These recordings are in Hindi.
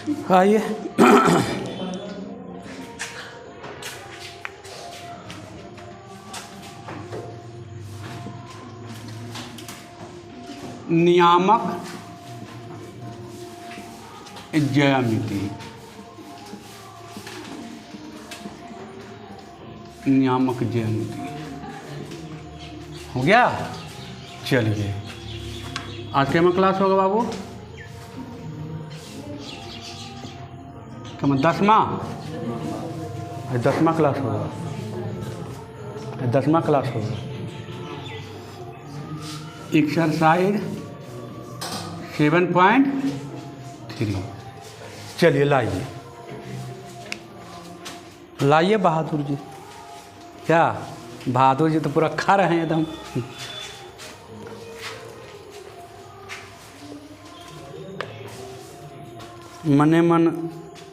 आइए नियामक ज्यामिति। नियामक ज्यामिति हो गया। चलिए आज क्या में क्लास होगा बाबू? क्या 10वां क्लास होगा। 10वां क्लास होगा। एक्सरसाइज 7.3। चलिए लाइए बहादुर जी। क्या बहादुर जी तो पूरा खा रहे हैं एकदम। मने मन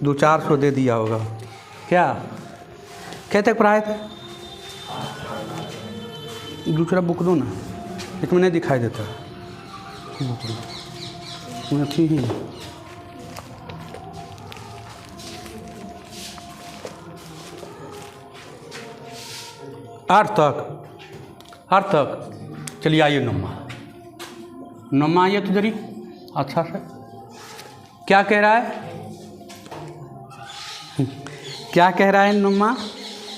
200-400 दे दिया होगा। क्या तक पढ़ाए थे? दूसरा बुक दो ना, इसमें नहीं दिखाई देता। थी ही अर्थ तक। चलिए आइए नम्मा आइए तो जरी अच्छा से। क्या कह रहा है? क्या कह रहा है नम्मा?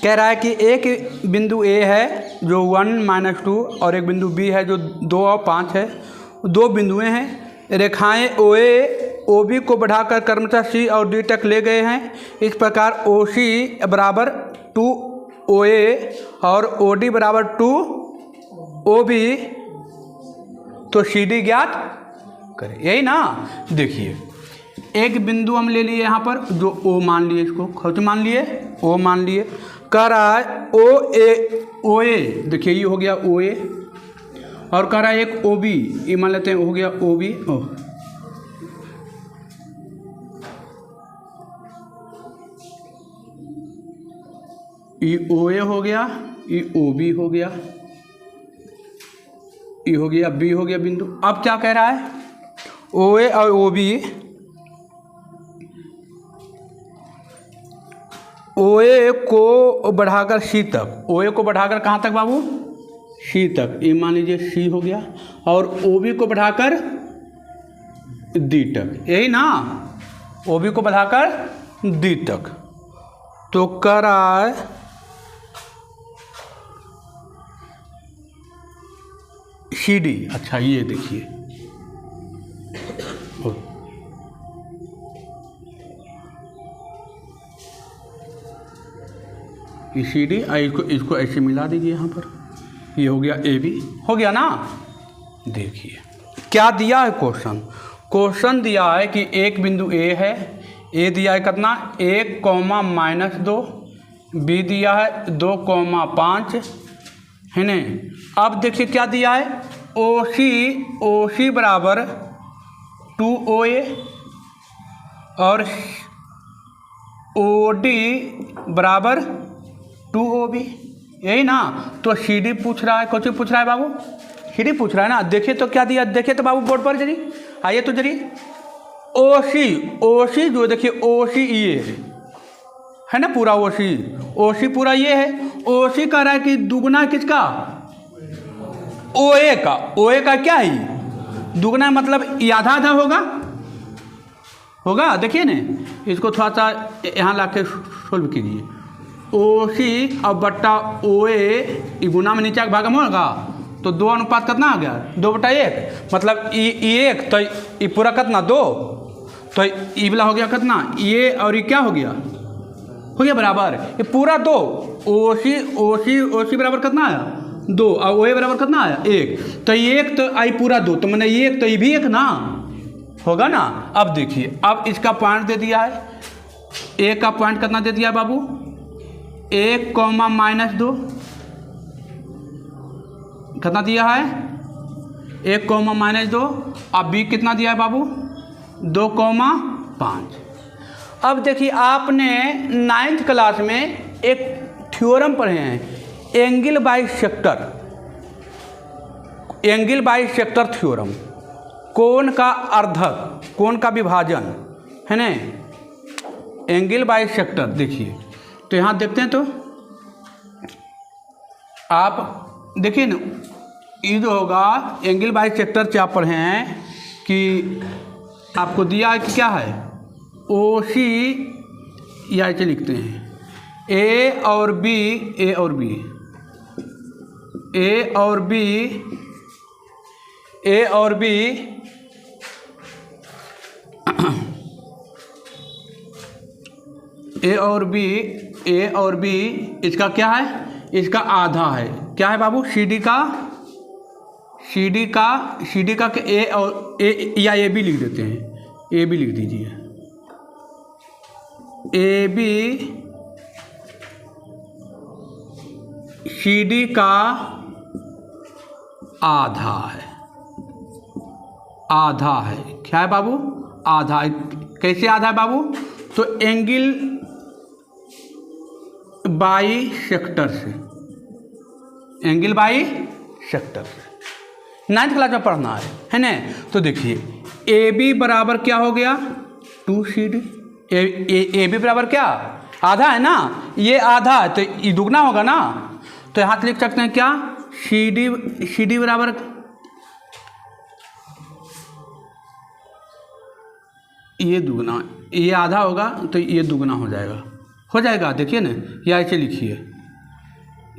कह रहा है कि एक बिंदु A है जो 1 - 2 और एक बिंदु B है जो 2 और 5 है। दो बिंदुएं हैं। रेखाएं OA OB को बढ़ाकर क्रमशः C और D तक ले गए हैं। इस प्रकार OC बराबर 2OA और OD बराबर 2OB, तो CD ज्ञात करें। यही ना। देखिए एक बिंदु हम ले लिए यहाँ पर जो O मान लिए, इसको खोज मान लिए, O मान लिए। कह रहा है OA, देखिए ये हो गया OA, और कह रहा है एक OB, ये मान लेते हैं हो गया OB। ये OA हो गया, ये OB हो गया, ये हो गया B हो गया बिंदु। अब क्या कह रहा है? OA और OA को बढ़ाकर C तक, OA को बढ़ाकर कहाँ तक बाबू? C तक। ये मान लीजिए C हो गया, और OB को बढ़ाकर D तक। यही ना, OB को बढ़ाकर D तक। तो कह रहा है CD। अच्छा ये देखिए CD, इसको ऐसे मिला दीजिए यहाँ पर। ये हो गया AB, हो गया ना। देखिए क्या दिया है क्वेश्चन दिया है कि एक बिंदु A है, A दिया है कितना? 1, -2, B दिया है 2, 5 है ना। अब देखिए क्या दिया है? OC बराबर 2OA और OD बराबर 2OB। यही ना। तो CD पूछ रहा है। कौन सी पूछ रहा है बाबू? CD पूछ रहा है ना। देखिए तो क्या दिया, देखिए तो बाबू बोर्ड पर जरी आइए तो जरी। OC जो देखिए OC ये है ना, पूरा OC पूरा ये है। OC कह रहा है कि दुगना किसका? OA का क्या है? दुगना मतलब ये आधा होगा। देखिए ना, इसको थोड़ा सा यहाँ ला के सोल्व कीजिए। OC और बट्टा OA गुना में नीचे का भाग में होगा, तो 2 अनुपात कितना आ गया? 2/1। मतलब ये 1 तो ये पूरा कितना 2, तो ये वाला हो गया कितना? ये और ये क्या हो गया बराबर। ये पूरा 2। OC बराबर कितना आया? 2, और OA बराबर कितना आया? 1। तो ये 1 तो आई पूरा 2, तो मैंने ये 1 तो ये भी 1 ना होगा ना। अब देखिए, अब इसका पॉइंट दे दिया है। A का पॉइंट कितना दे दिया है बाबू? 1, -2 कितना दिया है? 1, -2। अब B कितना दिया है बाबू? 2, 5। अब देखिए आपने 9th क्लास में एक थ्योरम पढ़े हैं, एंगल बाई सेक्टर थ्योरम। कोण का अर्धक, कोण का विभाजन है ना, एंगल बाइसेक्टर। देखिए तो यहाँ देखते हैं तो आप देखिए ना, ये जो होगा एंगल बाइसेक्टर से आप पढ़े हैं कि आपको दिया है कि क्या है, ओ सी, या ऐसे लिखते हैं ए और बी, ए और बी, ए और बी, ए और बी ए और बी, ए और बी इसका क्या है, इसका आधा है। क्या है बाबू, सी डी का, सी डी का, सी डी का ए और ए, या ए बी लिख देते हैं, ए बी लिख दीजिए, ए बी सी डी का आधा है, आधा है। क्या है बाबू, आधा है। कैसे आधा है बाबू, तो एंगल बाई सेक्टर से, एंगल बाई सेक्टर से 9th क्लास में पढ़ना है ना। तो देखिए ए बी बराबर क्या हो गया, 2CD, ए बी बराबर क्या, आधा है ना, ये आधा है तो ये दुगना होगा ना, तो यहाँ से लिख सकते हैं क्या, सी डी बराबर, ये दुगना, ये आधा होगा तो ये दुगना हो जाएगा, हो जाएगा। देखिए ना, या ऐसे लिखिए,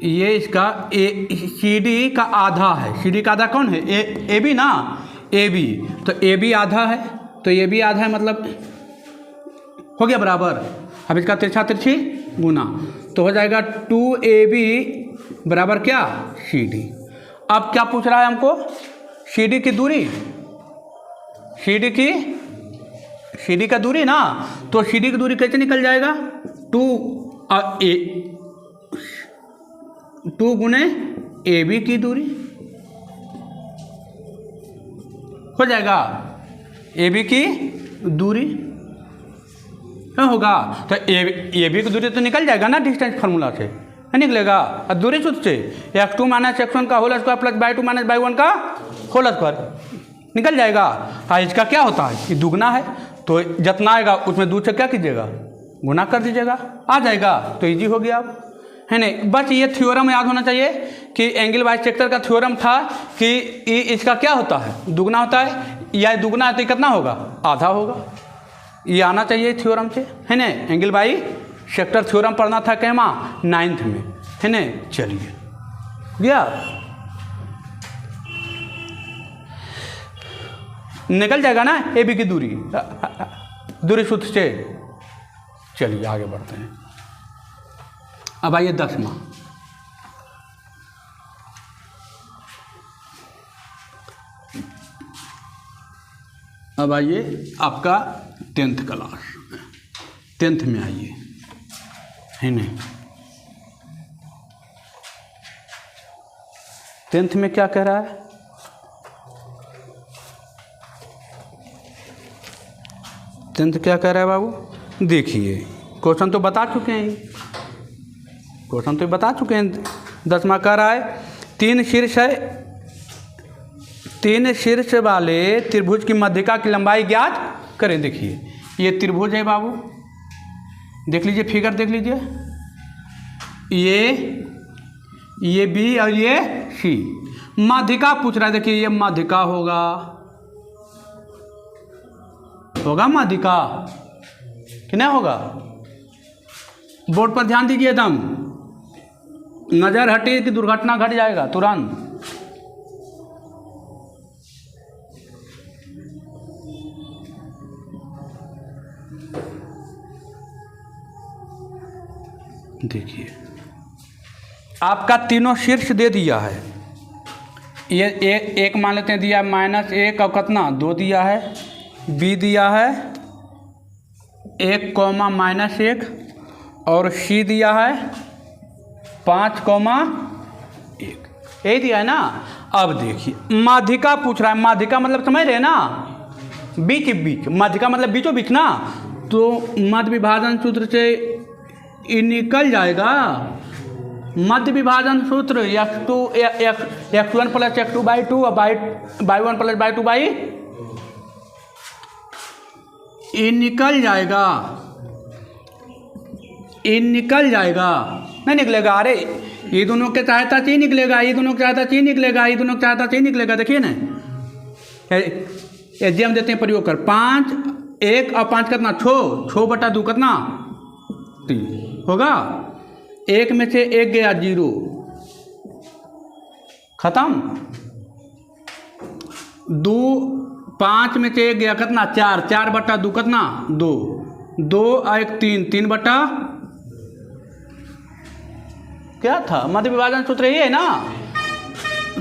ये इसका सी डी का आधा है, सी डी का आधा कौन है, ए बी ना, ए बी, तो ए बी आधा है, तो ए बी आधा है, मतलब हो गया बराबर। अब इसका तिरछा तिरछी गुना, तो हो जाएगा 2AB बराबर क्या, CD। अब क्या पूछ रहा है हमको, CD की दूरी, CD का दूरी ना, तो CD की दूरी कैसे निकल जाएगा, 2 गुने AB की दूरी हो जाएगा, AB की दूरी होगा, तो AB की दूरी तो निकल जाएगा ना डिस्टेंस फार्मूला से, निकलेगा। और दूरी सूत्र से x2 माइनस x1 का whole square plus y2 minus y1 का होल स्क्वायर निकल जाएगा। हाँ, इसका क्या होता है, ये दुगना है, तो जितना आएगा उसमें 2 से क्या कीजिएगा, गुना कर दीजिएगा, आ जाएगा, तो इजी हो गया अब, है नहीं। बस ये थ्योरम याद होना चाहिए कि एंगल बाइसेक्टर का थ्योरम था कि इसका क्या होता है, दुगना होता है, या दुगना है तो कितना होगा, आधा होगा। ये आना चाहिए थ्योरम से, है ना। एंगल बाई सेक्टर थ्योरम पढ़ना था कहमा 9th में, है ना। चलिए गया, निकल जाएगा ना ए बी की दूरी सूत्र से। चलिए आगे बढ़ते हैं। अब आइए 10वां, अब आइए आपका 10th क्लास, 10th में आइए, है नहीं। 10th में क्या कह रहा है, टेंथ क्या कह रहा है बाबू, देखिए क्वेश्चन तो बता चुके हैं, क्वेश्चन तो बता चुके हैं। 10वां कह रहा है, 3 शीर्ष है, 3 शीर्ष वाले त्रिभुज की मध्यिका की लंबाई ज्ञात करें। देखिए ये त्रिभुज है बाबू, देख लीजिए फिगर, देख लीजिए, ये बी और ये सी, मध्यिका पूछ रहा है। देखिए ये मध्यिका होगा मध्यिका कि नहीं होगा, बोर्ड पर ध्यान दीजिए, एकदम नजर हटी कि दुर्घटना घट जाएगा तुरंत। देखिए आपका तीनों शीर्ष दे दिया है, ये एक मान लेते हैं दिया -1 और कितना 2 दिया है, बी दिया है 1, -1 और सी दिया है 5, 1, यही दिया है ना। अब देखिए माध्यिका पूछ रहा है, माध्यिका मतलब समझ रहे हैं ना, बीच, माध्यिका मतलब बीचों बीच ना, तो मध्य विभाजन सूत्र से ये निकल जाएगा। मध्य विभाजन सूत्र x1 प्लस x2/2 और y1 प्लस y2/, ये निकल जाएगा, ये निकल जाएगा, नहीं निकलेगा। अरे ये दोनों के सहायता से ही निकलेगा, ये दोनों की सहायता से ही निकलेगा, ये दोनों की सहायता से ही निकलेगा। देखिए ना, ये हम देते हैं प्रयोग कर। 5 1 और 5 कितना 6 बटा 2 कितना 3 होगा। 1 में से 1 गया 0, खत्म। 2 5 में से 1 गया कितना 4 बटा 2 कितना 2 और 1 3 बटा क्या था मध्य विभाजन सूत्र ये है ना।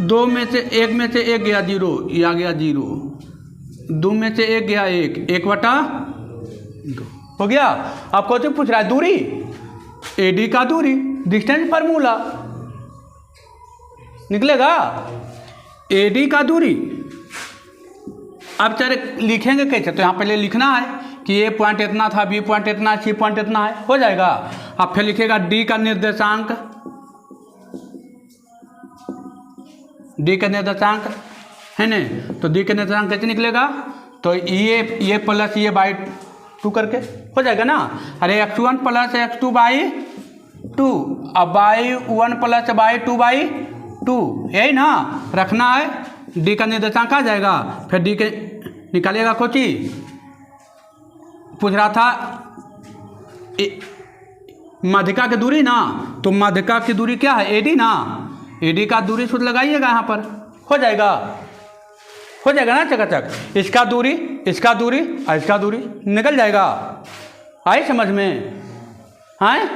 2 में से 1 गया 0, ये आ गया 0। 2 में से 1 गया 1 बटा 2 हो गया। अब कौन से पूछ रहा है दूरी, AD का दूरी, डिस्टेंस फार्मूला निकलेगा AD का दूरी। अब चले लिखेंगे कैसे, तो यहाँ पहले लिखना है कि ये पॉइंट इतना था, B पॉइंट इतना, C पॉइंट इतना है, हो जाएगा। अब फिर लिखेगा D का निर्देशांक, D का निर्देशांक है न, तो D का निर्देशांक कैसे निकलेगा, तो ये प्लस ये बाई 2 करके हो जाएगा ना। अरे x1 प्लस x2 बाई 2, अब बाई 1 प्लस बाई 2 बाई 2, यही ना रखना है। D का निर्देशांक आ जाएगा, फिर D के निकालिएगा। कोची पूछ रहा था माध्यिका की दूरी ना, तो माध्यिका की दूरी क्या है AD ना, AD का दूरी सूत्र लगाइएगा यहाँ पर, हो जाएगा ना चकाचक। इसका दूरी और इसका दूरी निकल जाएगा। आए समझ में, आए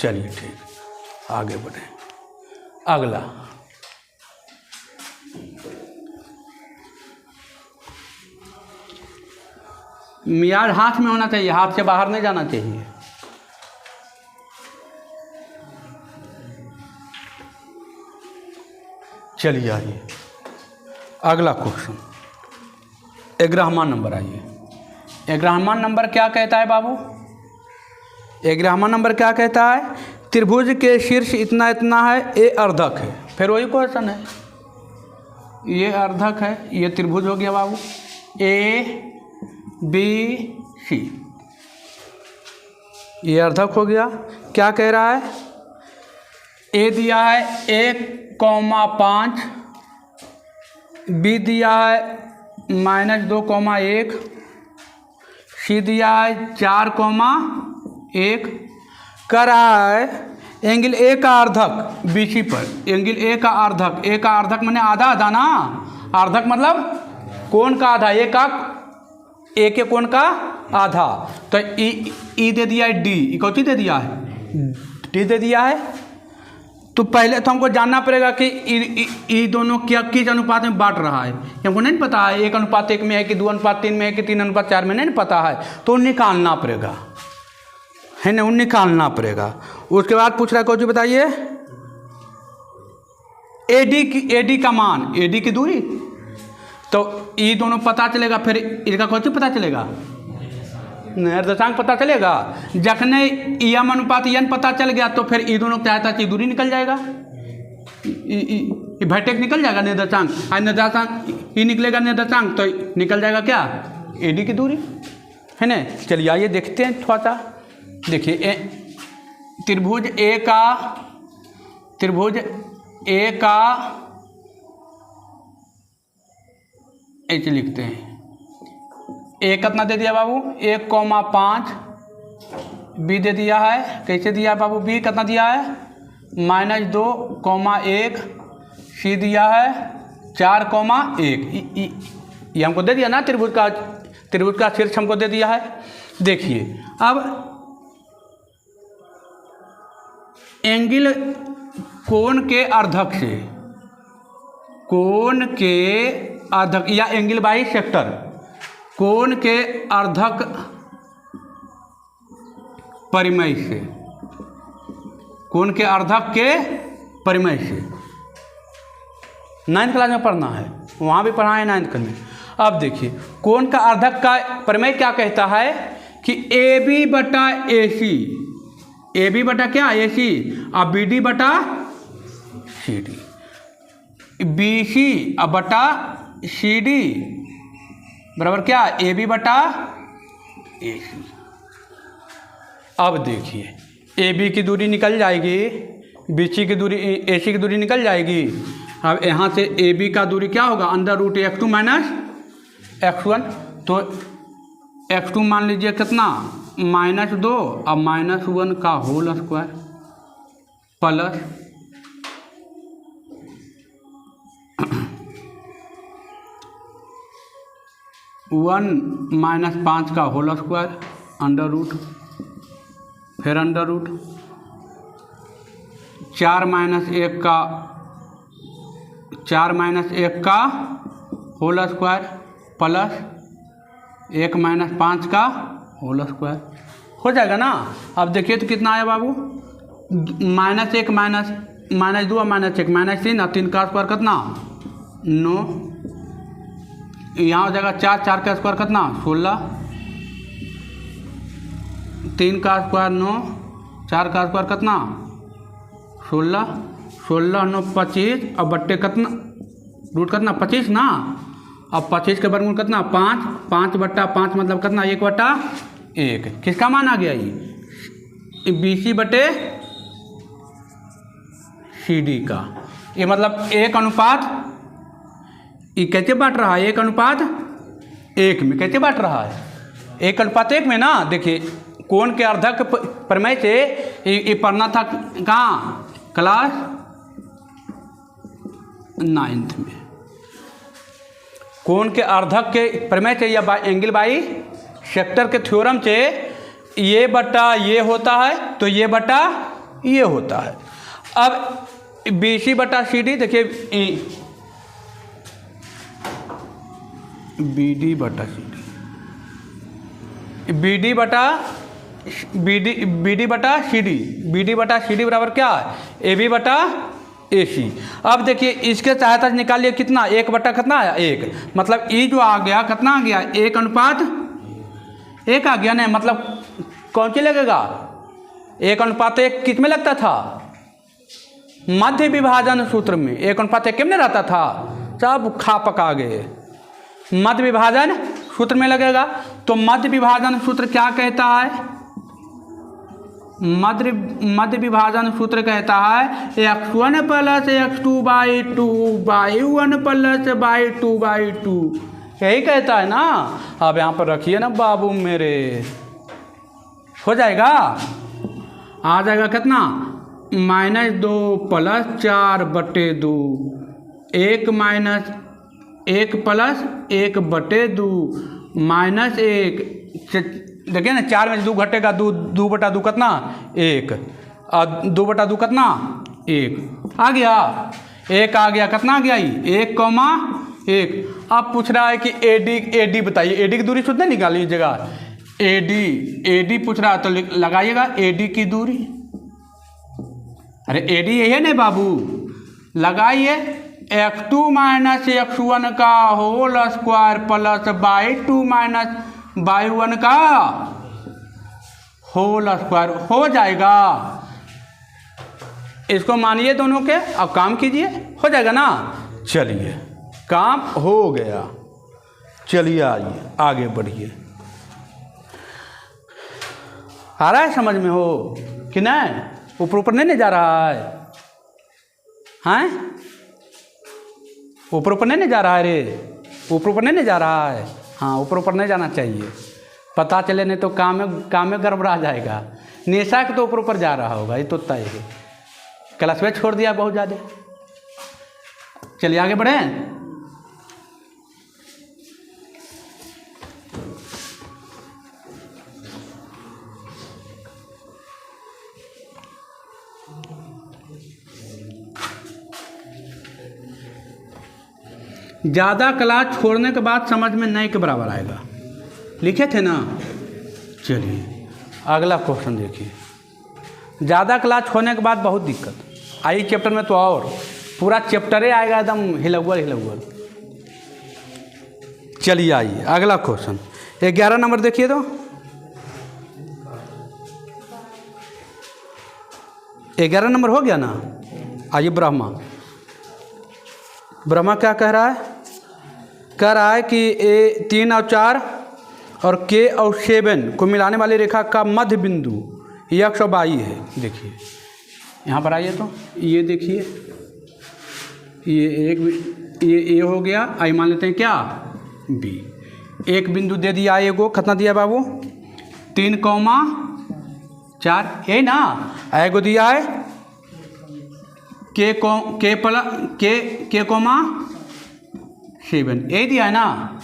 चलिए ठीक, आगे बढ़े। अगला यार हाथ में होना चाहिए, हाथ से बाहर नहीं जाना चाहिए। चलिए आइए अगला क्वेश्चन, 11वां नंबर। आइए 11वां नंबर क्या कहता है बाबू, 11वां नंबर क्या कहता है, त्रिभुज के शीर्ष इतना इतना है, ये अर्धक है। फिर वही क्वेश्चन है, ये अर्धक है, ये त्रिभुज हो गया बाबू ABC, ये अर्धक हो गया। क्या कह रहा है, A दिया है 1,5, B दिया है -2,1, C दिया है 4,1। कह रहा है एंगल A का अर्धक BC पर, एंगल A का अर्धक मैंने आधा ना, अर्धक मतलब कोण का आधा, A के कोण का आधा। तो E दे दिया है D, कौन सी दे दिया है D दे दिया है। तो पहले तो हमको जानना पड़ेगा कि ये दोनों क्या किस अनुपात में बांट रहा है, हमको नहीं पता है 1:1 में है कि 2:3 में है कि 3:4 में, नहीं पता है, तो निकालना पड़ेगा, है ना, निकालना पड़ेगा। उसके बाद पूछ रहा है कौन सी बताइए, AD का मान, AD की दूरी, तो ये दोनों पता चलेगा, फिर इसका कौन सी पता चलेगा, निर्देशांक पता चलेगा। जखने यम अनुपात n पता चल गया तो फिर ये दोनों क्या था, दूरी निकल जाएगा, वर्टेक्स निकल जाएगा निर्देशांक, निर्देशांक ये निकलेगा निर्देशांक, तो निकल जाएगा क्या AD की दूरी, है ना। चलिए आइए देखते हैं थोड़ा सा। देखिए त्रिभुज A का ऐसे लिखते हैं, A कितना दे दिया बाबू 1,5, B दे दिया है, कैसे दिया है बाबू, B कितना दिया है -2,1, C दिया है 4,1, ये हमको दे दिया ना, त्रिभुज का शीर्ष हमको दे दिया है। देखिए अब एंगल कोण के अर्धक या एंगल बाई सेक्टर, कोण के अर्धक परिमेय से, कोण के अर्धक के परिमेय से 9th क्लास में पढ़ना है, वहाँ भी पढ़ा है 9th क्लास में। अब देखिए कोण का अर्धक का परिमेय क्या कहता है कि AB बटा AC, AB बटा क्या AC और BD बटा CD, BC अब बटा CD बराबर क्या AB बटा AC। अब देखिए AB की दूरी निकल जाएगी, BC की दूरी, AC की दूरी निकल जाएगी। अब यहाँ से AB का दूरी क्या होगा, √x2 माइनस x1। तो x2 मान लीजिए कितना, -2, अब -1 का होल स्क्वायर प्लस 1 - 5 का होल स्क्वायर √, फिर √, 4 - 1 का होल स्क्वायर प्लस 1 - 5 का होल स्क्वायर। हो जाएगा ना। अब देखिए तो कितना आया बाबू, -1 -2 -1 -3 और 3 का स्क्वायर कितना 9, यहाँ हो जाएगा 4 का स्क्वायर कितना 16, 3 का स्क्वायर 9, 4 का स्क्वायर कितना 16, 16 9 25, अब बट्टे कितना, रूट कितना 25 ना। अब 25 के वर्गमूल कितना 5, 5/5 मतलब कितना 1/1। किसका मान आ गया, ये BC बटे CD का। ये मतलब 1 ये कैसे बांट रहा है, 1:1 में कैसे बांट रहा है, 1:1 में ना। देखिए कोण के अर्धक प्रमेय से ये पढ़ना था कहाँ, क्लास 9th में। कोण के अर्धक के प्रमेय से या एंगल बाई सेक्टर के थ्योरम से ये बटा ये होता है, तो ये बटा ये होता है। अब BC बटा CD देखिए, BD बटा CD, BD बटा CD बराबर क्या है, AB बटा AC। अब देखिए इसके सहायता से निकालिए कितना, 1 बटा कितना आया 1, मतलब ये जो आ गया कितना आ गया 1:1 आ गया ना। मतलब कौन सी लगेगा, 1:1 किस में लगता था, मध्य विभाजन सूत्र में 1:1 किस में रहता था, सब खा पका गए, मध्य विभाजन सूत्र में लगेगा। तो मध्य विभाजन सूत्र क्या कहता है, मध्य विभाजन सूत्र कहता है x1 + x2/2 y1 + y2/2, यही कहता है ना। अब यहाँ पर रखिए ना बाबू मेरे, हो जाएगा, आ जाएगा कितना -2 + 4/2, 1 - 1 + 1/2 -1। देखिए ना 4 में 2 घटेगा, 2/2 कितना 1, और 2/2 कितना 1 आ गया, 1 आ गया, कितना आ गया ये 1,1। अब पूछ रहा है कि AD बताइए, AD की दूरी शुद्ध निकालिएगा, AD पूछ रहा है तो लगाइएगा AD की दूरी। अरे AD यही है ना बाबू, लगाइए x2 - x1 का whole square plus y2 - y1 का होल स्क्वायर, हो जाएगा। इसको मानिए दोनों के, अब काम कीजिए, हो जाएगा ना। चलिए काम हो गया, चलिए आइए आगे बढ़िए। आ रहा है समझ में हो कि नहीं, ऊपर नहीं जा रहा है, हैं ऊपर नहीं जा रहा है रे, ऊपर नहीं जा रहा है। हाँ ऊपर नहीं जाना चाहिए, पता चले नहीं तो काम में गड़बड़ा जाएगा। नेशा के तो ऊपर जा रहा होगा, ये तो तय है। क्लास में छोड़ दिया बहुत ज़्यादा। चलिए आगे बढ़ें। ज़्यादा क्लास छोड़ने के बाद समझ में नहीं के बराबर आएगा, लिखे थे ना। चलिए अगला क्वेश्चन देखिए। ज़्यादा क्लास छोड़ने के बाद बहुत दिक्कत आई चैप्टर में, तो और पूरा चैप्टरे आएगा एकदम हिलौल। चलिए आइए अगला क्वेश्चन 11 नंबर देखिए तो। 11 नंबर हो गया ना। आइए ब्रह्मा क्या कह रहा है, कह रहा है कि 3 और 4 और के और 7 को मिलाने वाली रेखा का मध्य बिंदु x और y है। देखिए यहाँ पर आइए, तो ये देखिए, ये ए हो गया, आई मान लेते हैं क्या बी। एक बिंदु दे दिया एगो, कितना दिया बाबू 3,4, यही ना। एगो दिया है के कोमा 7, यही दिया है ना।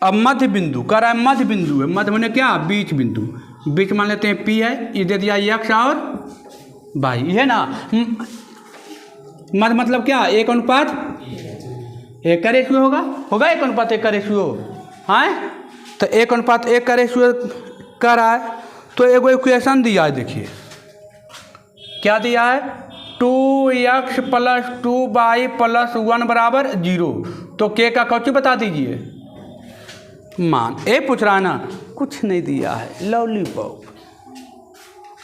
अब मध्य बिंदु कह रहा है, मध्य बिंदु है, मध्य मैंने क्या बीच बिंदु, बीच मान लेते हैं पी है, ये दे दिया x और y, ये ना। मध्य मतलब क्या 1:1 का रेशियो होगा 1:1 का रेशियो, हाँ। तो 1:1 का रेशियो कर रहा है, तो एगो इक्वेशन दिया है, देखिए क्या दिया है 2x + 2y + 1 = 0। तो के का कौची बता दीजिए मान। ए पूछ रहा है ना, कुछ नहीं दिया है, लॉलीपॉप।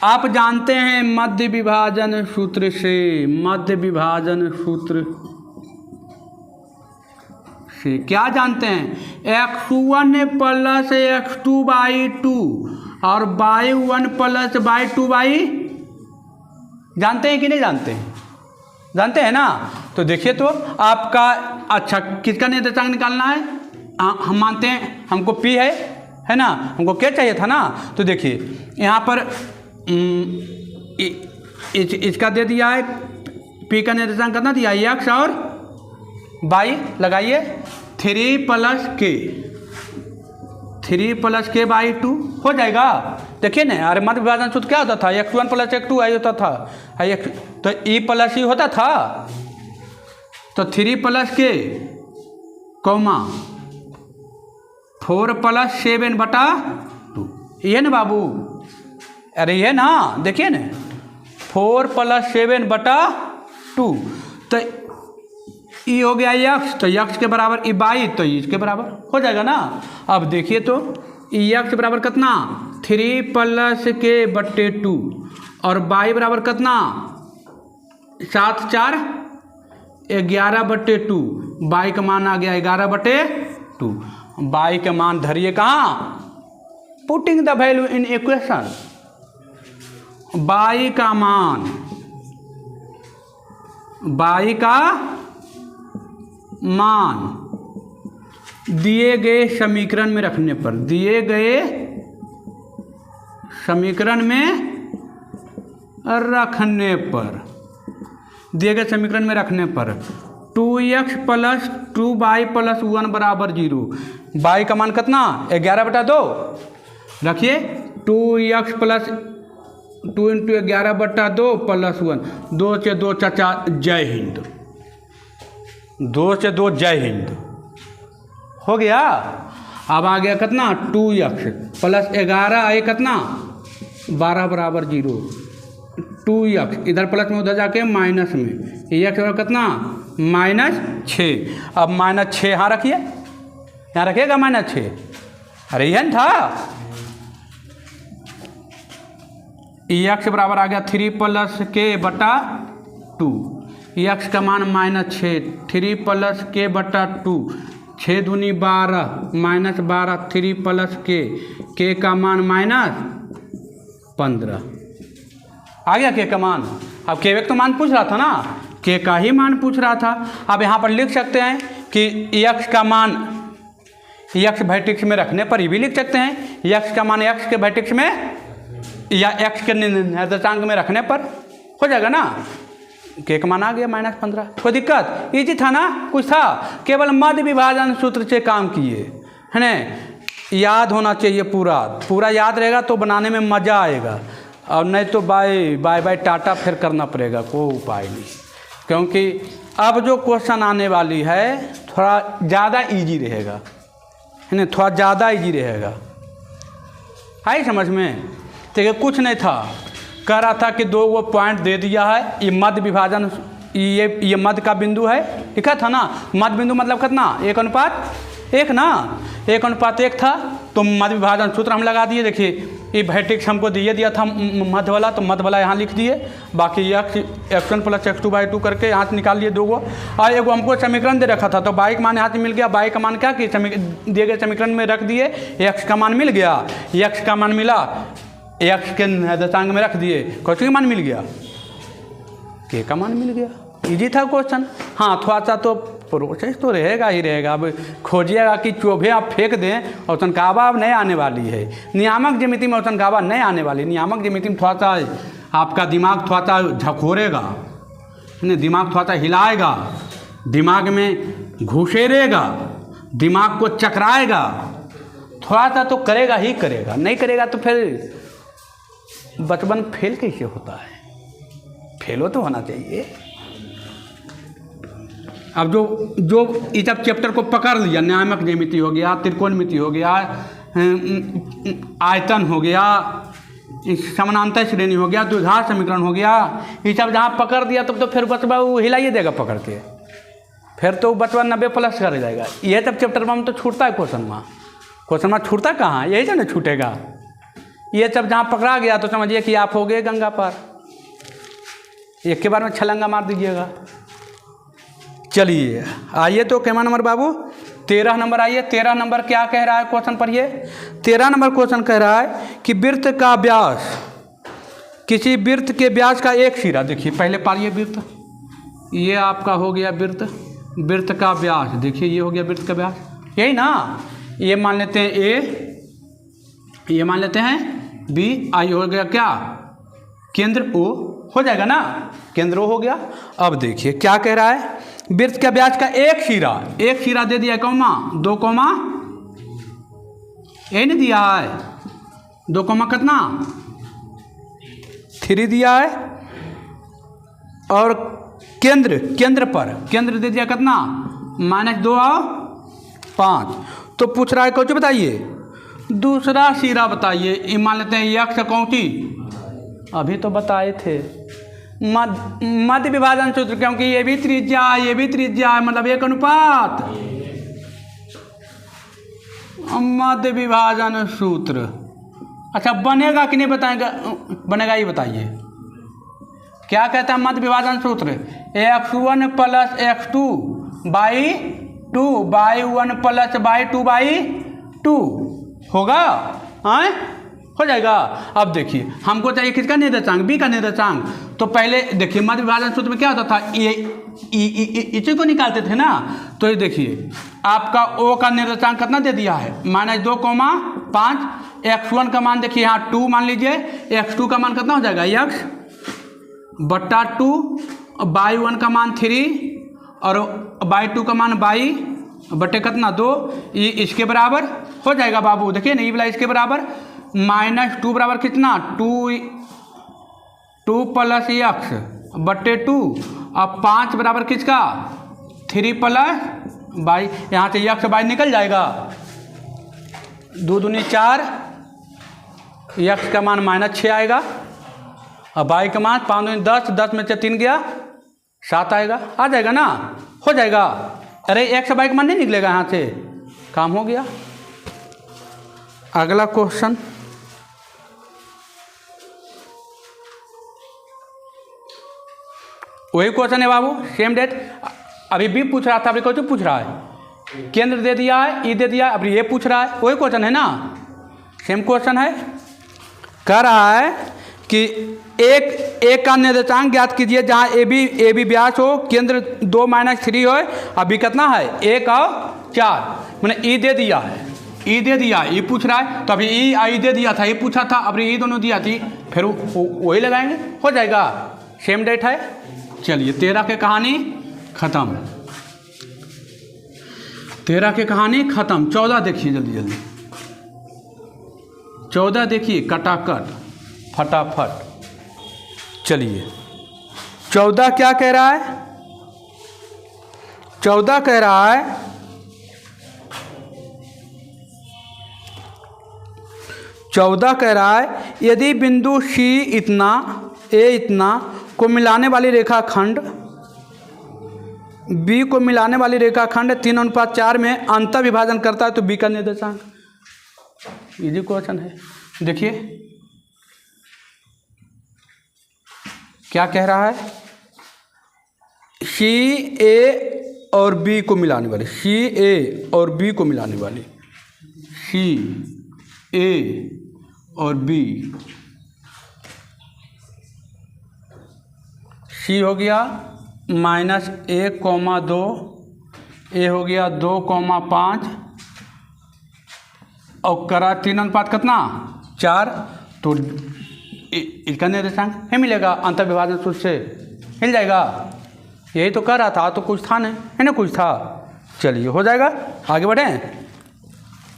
आप जानते हैं मध्य विभाजन सूत्र से, मध्य विभाजन सूत्र से क्या जानते हैं, x1 + x2/2 और y1 + y2/, जानते हैं कि नहीं जानते हैं, जानते हैं ना। तो देखिए, तो आपका अच्छा किसका निर्देशांक निकालना है, हम मानते हैं हमको p है ना, हमको क्या चाहिए था ना। तो देखिए यहाँ पर इसका दे दिया है, p का निर्देशांक कितना दिया है x और y, लगाइए 3 + k/2 हो जाएगा। देखिए ना, अरे मध्य विभाजन सूत्र क्या होता था, x1 + x2y होता था, तो e + e होता था, तो 3 + k, 4 + 7/2, ये ना बाबू, अरे ये ना, देखिए ना 4 + 7/2, तो ई हो गया x, तो x के बराबर ई y, तो इसके बराबर हो जाएगा ना। अब देखिए तो x बराबर कितना 3 + k/2 और y बराबर कितना 7 × 4 11/2, y का मान आ गया 11/2। y का मान धरिए कहाँ, putting the value in equation. y का मान दिए गए समीकरण में रखने पर, दिए गए समीकरण में रखने पर 2x + 2y + 1 = 0। y का मान कितना 11/2, रखिए 2x + 2 × 11/2 + 1, 2 से 2 चाचा जय हिंद, 2 से 2 जय हिंद हो गया। अब आ गया कितना 2x + 11 ये कितना 12 = 0, 2x इधर प्लस में उधर जाके माइनस में, x बराबर कितना -6। अब -6 यहाँ रखिए, यहाँ रखिएगा -6, अरे यह था। x बराबर आ गया 3 + k/2, x का मान -6, 3 + k/2, 6 दूनी 12, -12, 3 + k का मान -15 आ गया k का मान। अब k तो मान पूछ रहा था ना, k का ही मान पूछ रहा था। अब यहाँ पर लिख सकते हैं कि x का मान x वर्टेक्स में रखने पर ही भी लिख सकते हैं, x का मान x के वर्टेक्स में या x के निर्देशांक में रखने पर हो जाएगा ना। k का मान आ गया -15, कोई दिक्कत, इजी था ना, कुछ था, केवल मध्य विभाजन सूत्र से काम किए है ना। याद होना चाहिए, पूरा याद रहेगा तो बनाने में मज़ा आएगा, और नहीं तो बाय टाटा फिर करना पड़ेगा, कोई उपाय नहीं। क्योंकि अब जो क्वेश्चन आने वाली है थोड़ा ज़्यादा इजी रहेगा, है ना, थोड़ा ज़्यादा इजी रहेगा। आई समझ में। देखिए कुछ नहीं था, कह रहा था कि 2 वो पॉइंट दे दिया है, ये मध्य विभाजन, ये मध्य का बिंदु है, लिखा था ना। मध्य बिंदु मतलब कितना 1:1 1 ना, 1:1 था, तो मध्य विभाजन सूत्र हम लगा दिए। देखिए ये मैट्रिक्स हमको दिया था मध्य वाला, तो मध्य वाला यहाँ लिख दिए, बाकी x1 + x2/2 करके यहाँ से निकाल लिए 2 गो। और एगो हमको समीकरण दे रखा था, तो y का मान यहाँ से मिल गया। y का मान क्या कि दिए गए समीकरण में रख दिए, x का मान मिल गया, x का मान मिला, x के निर्देशांक में रख दिए, कौन का मान मिल गया, k का मान मिल गया। इजी था क्वेश्चन। हाँ थोड़ा सा तो प्रोसेस तो रहेगा ही रहेगा। अब खोजिएगा कि चोभे आप फेंक दें और तनकाबा अब नहीं आने वाली है, नियामक ज्यामिति में तनकाबा नहीं आने वाली। नियामक ज्यामिति में थोड़ा सा आपका दिमाग थोड़ा सा झकोरेगा, दिमाग थोड़ा सा हिलाएगा, दिमाग में घुसेरेगा, दिमाग को चकराएगा, थोड़ा सा तो करेगा ही करेगा। नहीं करेगा तो फिर बचपन फेल कैसे होता है, फेलो तो होना चाहिए। अब जो इस सब चैप्टर को पकड़ लिया, नियामक ज्यामिति हो गया, त्रिकोणमिति हो गया, आयतन हो गया, समानांतर श्रेणी हो गया, द्विघात समीकरण हो गया, ये सब जहाँ पकड़ दिया तब तो फिर बचवा वो हिलाइए देगा पकड़ के, फिर तो बचवा 90+ कर जाएगा। ये सब चैप्टर में हम तो छूटता है क्वेश्चन में छूटता कहाँ, यही से ना छूटेगा। ये सब जहाँ पकड़ा गया तो समझिए कि आप हो गए गंगा पार, एक के बार में छलंगा मार दीजिएगा। चलिए आइए तो कैमा नंबर बाबू 13 नंबर आइए। 13 नंबर क्या कह रहा है क्वेश्चन पढ़िए। 13 नंबर क्वेश्चन कह रहा है कि वृत्त का व्यास, किसी वृत्त के व्यास का एक सिरा, देखिए पहले पारिए वृत्त, ये आपका हो गया वृत्त, वृत्त का व्यास, देखिए ये हो गया वृत्त का व्यास, यही ना। ये मान लेते हैं ए, ये मान लेते हैं बी, आई हो गया क्या केंद्र ओ, हो जाएगा ना, केंद्र ओ हो गया। अब देखिए क्या कह रहा है, वृत्त का व्यास का एक सिरा दे दिया, कौमा 2 कौमा, यही नहीं दिया है, 2 कौमा कितना 3 दिया है, और केंद्र पर केंद्र दे दिया कितना -2 और 5। तो पूछ रहा है कौन बताइए, दूसरा सिरा बताइए। मान लेते हैं यक्ष कौटी, अभी तो बताए थे मध्य विभाजन सूत्र, क्योंकि ये भी त्रिज्या ये भी त्रिज्या है, मतलब 1 अनुपात मध्य विभाजन सूत्र। अच्छा बनेगा कि नहीं बताएगा, बनेगा ये बताइए। क्या कहता है मध्य विभाजन सूत्र, x1 + x2/2 y1 + y2/2 होगा, हाँ हो जाएगा। अब देखिए हमको चाहिए किसका निर्देशांक, बी का निर्देशांक। तो पहले देखिए मध्य विभाजन सूत्र में क्या होता था, ये इसी को निकालते थे ना। तो ये देखिए आपका ओ का निर्देशांक कितना दे दिया है -2, 5। x1 का मान देखिए यहाँ 2 मान लीजिए, x2 का मान कितना हो जाएगा x/2, y1 का मान 3 और y2 का मान y कितना 2, ये इसके बराबर हो जाएगा बाबू। देखिए नहीं बोला इसके बराबर, -2 बराबर कितना 2 + x/2 और 5 बराबर किसका 3 + y, यहाँ से x y निकल जाएगा, 2 दूनी 4, x का मान -6 आएगा और y का मान 5 दूनी 10, 10 में से 3 गया 7 आएगा, आ जाएगा ना, हो जाएगा। अरे x y का मान नहीं निकलेगा, यहाँ से काम हो गया। अगला क्वेश्चन, वही क्वेश्चन है बाबू, सेम डेट। अभी बी पूछ रहा था, अभी क्वेश्चन पूछ रहा है, केंद्र दे दिया है, ई दे दिया है, अभी ये पूछ रहा है, वही क्वेश्चन है ना, सेम क्वेश्चन है। कह रहा है कि एक का निर्देशांक ज्ञात कीजिए जहाँ ए बी व्यास हो, केंद्र 2 - 3 हो, अभी कितना है 1 और 4, मैंने ई दे दिया है, ई दे दिया, ई पूछ रहा है, तो अभी ई आई दे दिया था, ये पूछा था, अभी ई दोनों दिया थी, फिर वही लगाएंगे, हो जाएगा, सेम डेट है। चलिए 13 की कहानी खत्म, 13 की कहानी खत्म। 14 देखिए जल्दी जल्दी, 14 देखिए कटाकट फटाफट। चलिए 14 क्या कह रहा है, 14 कह रहा है यदि बिंदु C इतना A इतना को मिलाने वाली रेखाखंड बी को मिलाने वाली रेखाखंड 3:4 में अंतर विभाजन करता है तो बी का निर्देशांक। इजी क्वेश्चन है। देखिए क्या कह रहा है, सी ए और बी को मिलाने वाली, सी ए और बी को मिलाने वाली, सी ए और बी, सी हो गया -1,2, ए हो गया 2,5 और करा 3 कितना 4, तो इसका निर्देशांक है मिलेगा अंतर विभाजन सूत्र से मिल जाएगा। यही तो कर रहा था, तो कुछ था नहीं है ना, कुछ था। चलिए हो जाएगा, आगे बढ़ें।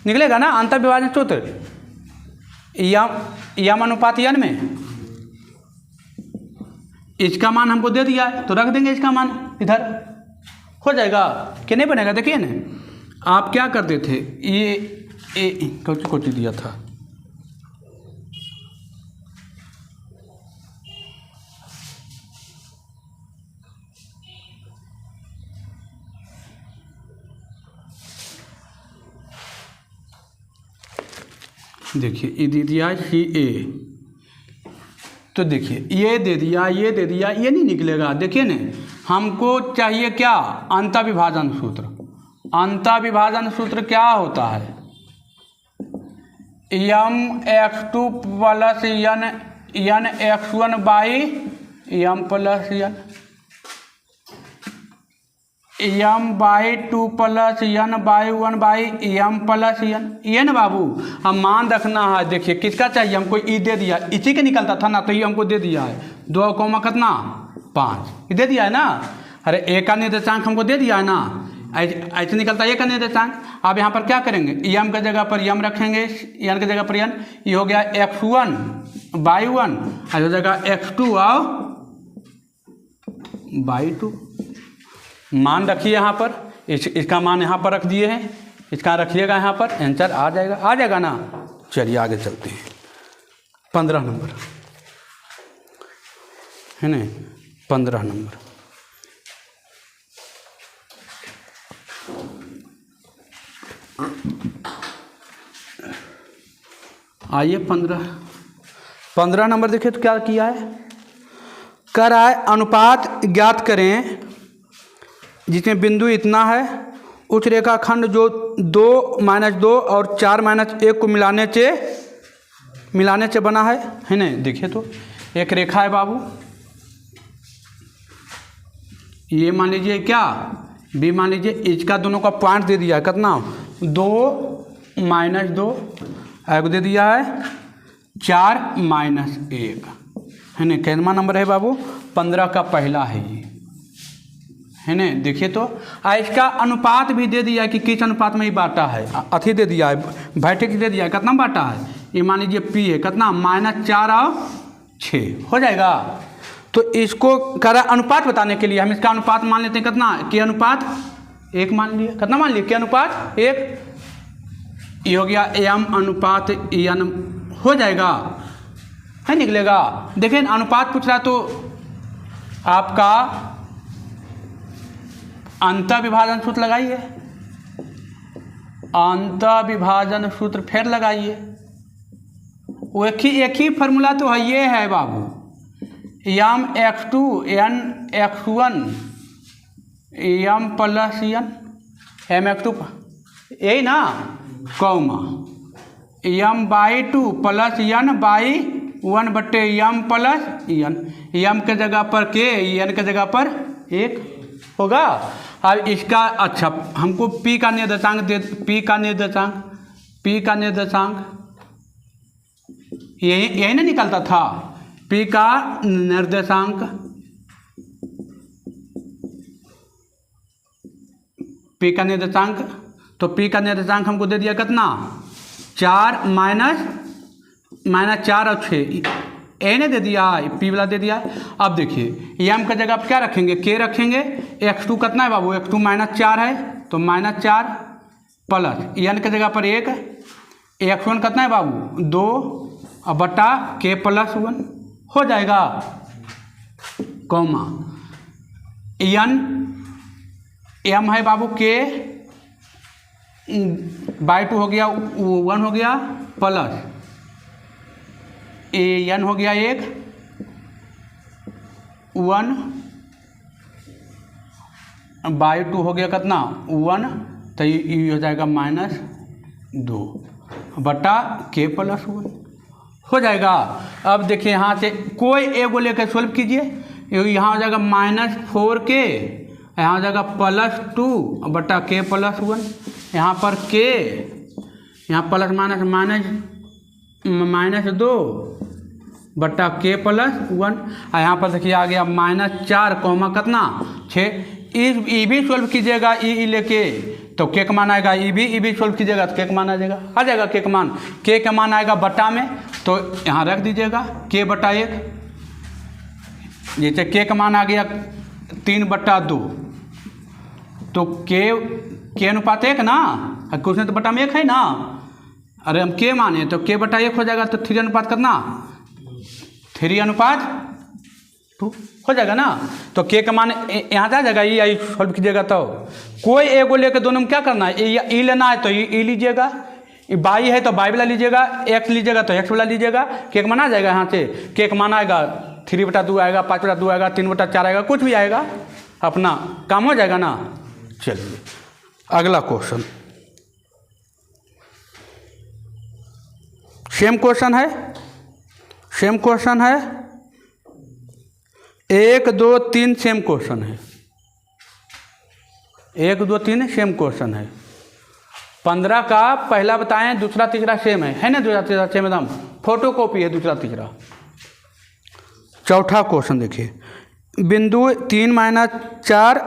निकलेगा ना अंतर विभाजन सूत्र, यम अनुपात यन में इसका मान हमको दे दिया है तो रख देंगे इसका मान इधर, हो जाएगा कि नहीं बनेगा। देखिए ना आप क्या करते थे, ये कुछ दिया था, देखिए ये दे दिया सी ए, तो देखिए ये दे दिया, ये दे दिया, ये नहीं निकलेगा। देखिए ना हमको चाहिए क्या, अंतर विभाजन सूत्र। अंतर विभाजन सूत्र क्या होता है, m(x2) + n x1 by m plus n, m/2 + n/1 by m plus n। ये ना बाबू हम मान रखना है। देखिए किसका चाहिए हमको, ई दे दिया, इसी के निकलता था ना, तो ये हमको दे दिया है 2, कितना 5, ये दे दिया है ना। अरे ए का निर्देशांक हमको दे दिया है ना, ऐसे निकलता है ए का निर्देशांक। अब यहाँ पर क्या करेंगे, m की जगह पर m रखेंगे, n की जगह पर n, ये हो गया x1/1, हो जाएगा x2 और /2। मान रखिए यहाँ पर, इसका मान यहाँ पर रख दिए हैं, इसका रखिएगा यहाँ पर, आंसर आ जाएगा ना। चलिए आगे चलते हैं। 15 नंबर है ना, 15 नंबर आइए। 15 नंबर देखिए तो क्या किया है, कह रहा है अनुपात ज्ञात करें जिसमें बिंदु इतना है, उच्च रेखाखंड जो 2 - 2 और 4 - 1 को मिलाने से बना है ना। देखिए तो एक रेखा है बाबू, ये मान लीजिए क्या, बी मान लीजिए, इसका दोनों का पॉइंट दे दिया है कितना 2 - 2, एक दे दिया है 4 - 1 है ना। कितना नंबर है बाबू, 15 का पहला है ये है ना। देखिए तो इसका अनुपात भी दे दिया है कि किस अनुपात में ये बांटा है, अथी दे दिया है, बैठक दे दिया है, कितना बांटा है, ये मान लीजिए पी है कितना -4 और 6 हो जाएगा। तो इसको कह रहा अनुपात बताने के लिए हम इसका अनुपात मान लेते हैं कितना, के अनुपात 1 मान लिया, कितना मान लिया, के अनुपात 1, ये हो गया m/n हो जाएगा है, निकलेगा। देखिए अनुपात पूछ रहा तो आपका अंतर विभाजन सूत्र लगाइए, अंतर विभाजन सूत्र फिर लगाइए, एक ही फार्मूला तो है, ये है बाबू, m(x2) n x1 m plus n, m(x2) यही ना, कौमा m/2 + n/1 बटे m प्लस n, m के जगह पर k, n के जगह पर 1 होगा। अब इसका अच्छा हमको P का निर्देशांक यही ना निकलता था, P का निर्देशांक, तो P का निर्देशांक हमको दे दिया कितना 4 - 4 और 6, ए ने दे दिया, P वाला दे दिया। अब देखिए m का जगह आप क्या रखेंगे, k रखेंगे, x2 कितना है बाबू, x2 -4 है तो -4 प्लस n के जगह पर 1, x1 कितना है बाबू 2 और बटा k + 1 हो जाएगा, कौमा n एम है बाबू के बाई 2 हो गया 1 हो गया प्लस ए एन हो गया 1 1 बाई 2 हो गया कितना 1, तो ये हो जाएगा -2 बटा के प्लस 1 हो जाएगा। अब देखिए यहाँ से कोई एगो लेकर सॉल्व कीजिए, यहाँ हो जाएगा -4k, यहाँ हो जाएगा +2 बटा के प्लस 1, यहाँ पर के, यहाँ प्लस -2 बटा के प्लस 1, और यहाँ पर देखिए आ गया -4 कॉमा कितना 6। ई भी सॉल्व कीजिएगा ई लेके तो के का मान आएगा, ई भी सॉल्व कीजिएगा तो के का मान आ जाएगा के का मान आएगा बटा में, तो यहाँ रख दीजिएगा के बटा 1, जैसे के का मान आ गया 3/2, तो के अनुपात 1 ना, क्वेश्चन तो बटा में 1 है ना, अरे हम के माने तो के बटा 1 हो जाएगा, तो 3 अनुपात कितना 3/2 हो जाएगा ना, तो के का मान यहाँ आ जाएगा, ये आई सॉल्व कीजिएगा। तो कोई एगो लेकर दोनों में क्या करना है, ई लेना है तो ई लीजिएगा, बाई है तो बाई वाला लीजिएगा, एक्स लीजिएगा तो एक्स वाला लीजिएगा, के का मान आ जाएगा, यहाँ से के का मान आएगा 3/2 आएगा, 5/2 आएगा, 3/4 आएगा, कुछ भी आएगा, अपना काम हो जाएगा ना। चलिए अगला क्वेश्चन, सेम क्वेश्चन है 1 2 3 सेम क्वेश्चन है, 1 2 3 सेम क्वेश्चन है। 15 का पहला बताएं, दूसरा तीसरा सेम है ना, दूसरा तीसरा सेम एकदम फोटो कॉपी है दूसरा तीसरा। चौथा क्वेश्चन देखिए, बिंदु 3 - 4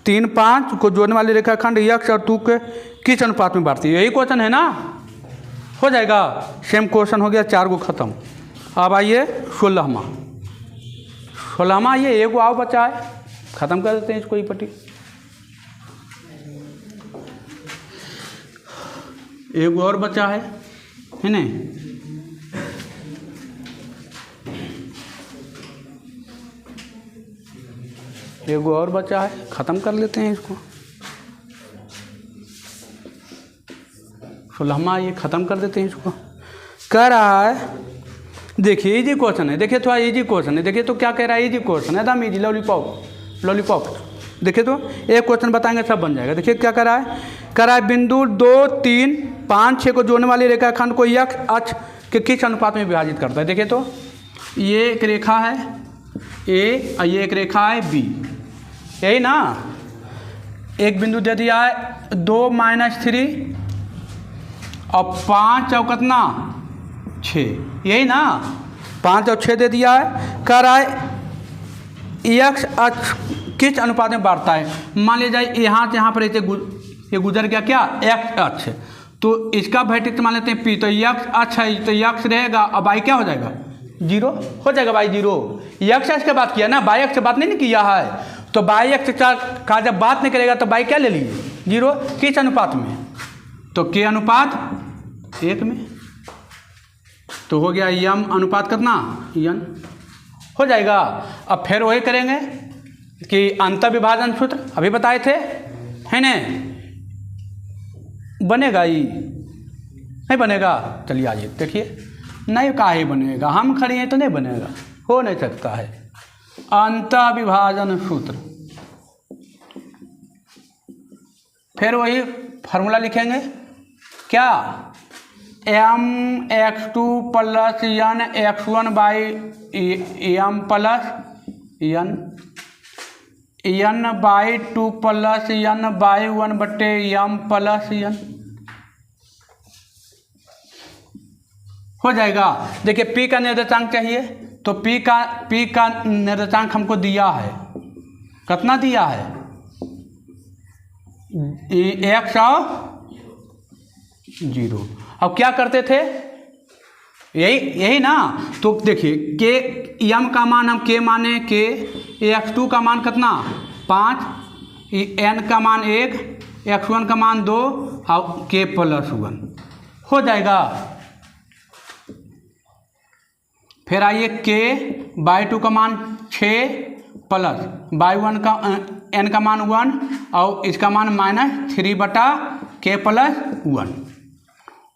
3 5 को जोड़ने वाली रेखाखंड x और 2 के किस अनुपात में बांटती है, यही क्वेश्चन है ना, हो जाएगा। सेम क्वेश्चन हो गया, 4 को खत्म। अब आइए 16वां, ये एगो आओ बचा है, खत्म कर देते हैं इसको, ये पट्टी एगो और बचा है ना, एगो और बचा है, खत्म कर लेते हैं इसको। 16वां ये खत्म कर देते हैं इसको। कह रहा है, देखिए इजी क्वेश्चन है, देखिए थोड़ा इजी क्वेश्चन है, देखिए तो क्या कह रहा है, इजी क्वेश्चन है, एकदम इजी, लॉलीपॉप। देखिए तो एक क्वेश्चन बताएंगे सब बन जाएगा। देखिए क्या कह रहा है, बिंदु 2 3 5 6 को जोड़ने वाली रेखाखंड को x अक्ष के किस अनुपात में विभाजित करता है। देखिए तो ये एक रेखा है ए और ये एक रेखा है बी, यही ना, एक बिंदु दे दिया है 2 - 3 और 5 और कितना 6, यही ना, 5 और 6 दे दिया है। कह रहा है x अक्ष किस अनुपात में बांटता है। मान लीजिए यहाँ से यहाँ पर ऐसे ये गुजर गया क्या x अक्ष, तो इसका वर्टेक्स मान लेते हैं p, तो x अक्ष है तो x रहेगा, अब y क्या हो जाएगा 0 हो जाएगा, y 0। x अक्ष की बात किया ना, y अक्ष से बात नहीं किया है, तो y अक्ष का जब बात नहीं करेगा तो y क्या ले लीजिए 0, किस अनुपात में, तो k अनुपात 1 में, तो हो गया यम अनुपात कितना n हो जाएगा। अब फिर वही करेंगे कि अंतर विभाजन सूत्र अभी बताए थे, है ना, बनेगा ही नहीं बनेगा, चलिए आइए देखिए, नहीं काहे बनेगा, हम खड़े हैं तो नहीं बनेगा, हो नहीं सकता है। अंतर विभाजन सूत्र, फिर वही फार्मूला लिखेंगे क्या, mx2 + n x1 by m plus n by 2 + n by 1 बटे m प्लस n हो जाएगा। देखिए p का निर्देशांक चाहिए, तो p का निर्देशांक हमको दिया है, कितना दिया है x और 0। अब क्या करते थे, यही ना, तो देखिए के m का मान हम के माने के, x2 का मान कितना 5, n का मान 1, x1 का मान 2 और k + 1 हो जाएगा। फिर आइए के बाई 2 का मान 6 प्लस बाई 1 का n का मान 1 और इसका मान -3/k+1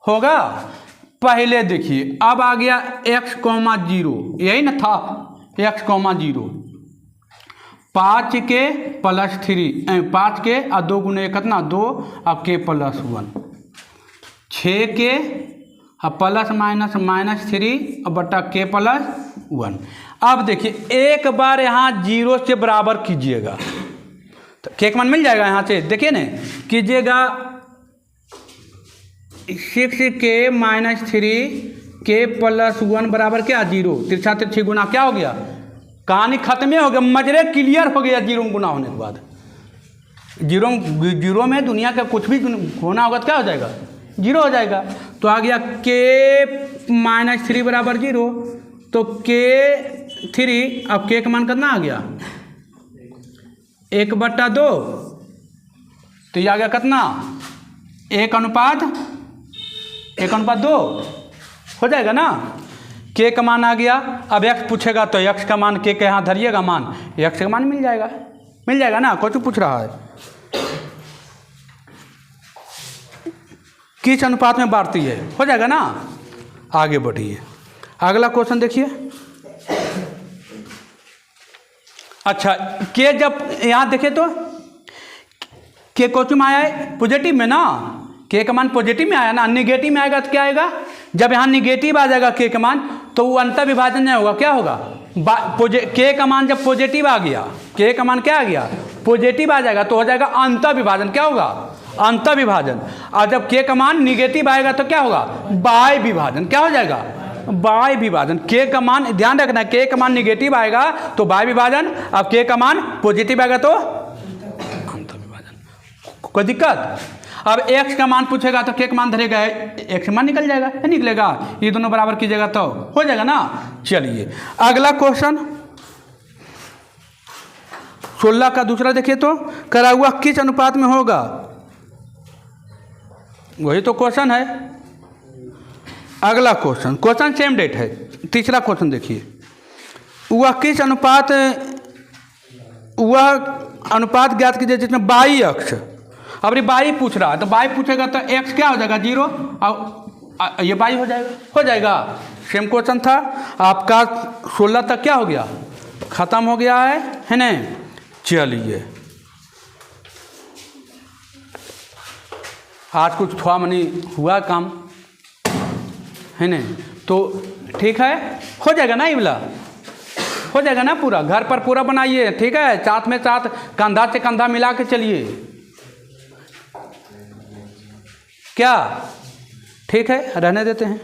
होगा। पहले देखिए अब आ गया x, 0, यही ना था x, 0, 5k + 3 5k और 2 गुने कितना 2 अब k+1 6k plus minus -3/k+1। अब देखिए एक बार यहाँ 0 से बराबर कीजिएगा तो k का मान मिल जाएगा। यहाँ से देखिए ना कीजिएगा 6k - 3k+1 बराबर क्या 0, तिरछा तिरछी गुना क्या हो गया, कहानी खत्म हो गया, मजरे क्लियर हो गया। 0 में गुना होने के बाद 0 में दुनिया का कुछ भी होना होगा तो क्या हो जाएगा 0 हो जाएगा। तो आ गया k - 3 बराबर 0, तो k3 अब k का मान कितना आ गया 1/2, तो ये आ गया कितना 1:2 हो जाएगा ना। k का मान आ गया। अब x पूछेगा तो x का मान k के यहाँ धरिएगा मान, x का मान मिल जाएगा ना। कुछ पूछ रहा है किस अनुपात में बांटती है, हो जाएगा ना। आगे बढ़िए अगला क्वेश्चन देखिए। अच्छा k जब यहाँ देखे तो k क्वेश्चन में आया है पॉजिटिव में ना, k का मान पॉजिटिव में आया ना, निगेटिव में आएगा तो क्या आएगा, जब यहाँ निगेटिव आ जाएगा k का मान तो वो अंतर विभाजन नहीं होगा, क्या होगा k का मान जब पॉजिटिव आ गया, k का मान क्या आ गया पॉजिटिव आ जाएगा तो हो जाएगा अंतर विभाजन, क्या होगा अंतर विभाजन। और जब k का मान निगेटिव आएगा तो क्या होगा बाह्य विभाजन, क्या हो जाएगा बाह्य विभाजन। k का मान ध्यान रखना k का मान निगेटिव आएगा तो बाह्य विभाजन, अब k का मान पॉजिटिव आएगा तो अंतर विभाजन। कोई दिक्कत। अब x का मान पूछेगा तो k का मान धरेगा, x का मान निकल जाएगा, नहीं निकलेगा, ये दोनों बराबर कीजिएगा तो हो जाएगा ना। चलिए अगला क्वेश्चन 16 का दूसरा देखिए तो करा हुआ किस अनुपात में होगा, वही तो क्वेश्चन है। अगला क्वेश्चन सेम डेट है। तीसरा क्वेश्चन देखिए, वह किस अनुपात ज्ञात कीजिए जिसमें बाई अक्ष, अब ये बाई पूछ रहा है तो बाई पूछेगा तो x क्या हो जाएगा 0 और ये बाई हो जाएगा। सेम क्वेश्चन था आपका 16 तक क्या हो गया खत्म हो गया है ना। चलिए आज कुछ थोड़ा मनी हुआ काम है ना, तो ठीक है हो जाएगा ना, ये वाला हो जाएगा ना पूरा, घर पर पूरा बनाइए ठीक है, साथ में साथ कंधा से कंधा मिला के चलिए, क्या ठीक है रहने देते हैं।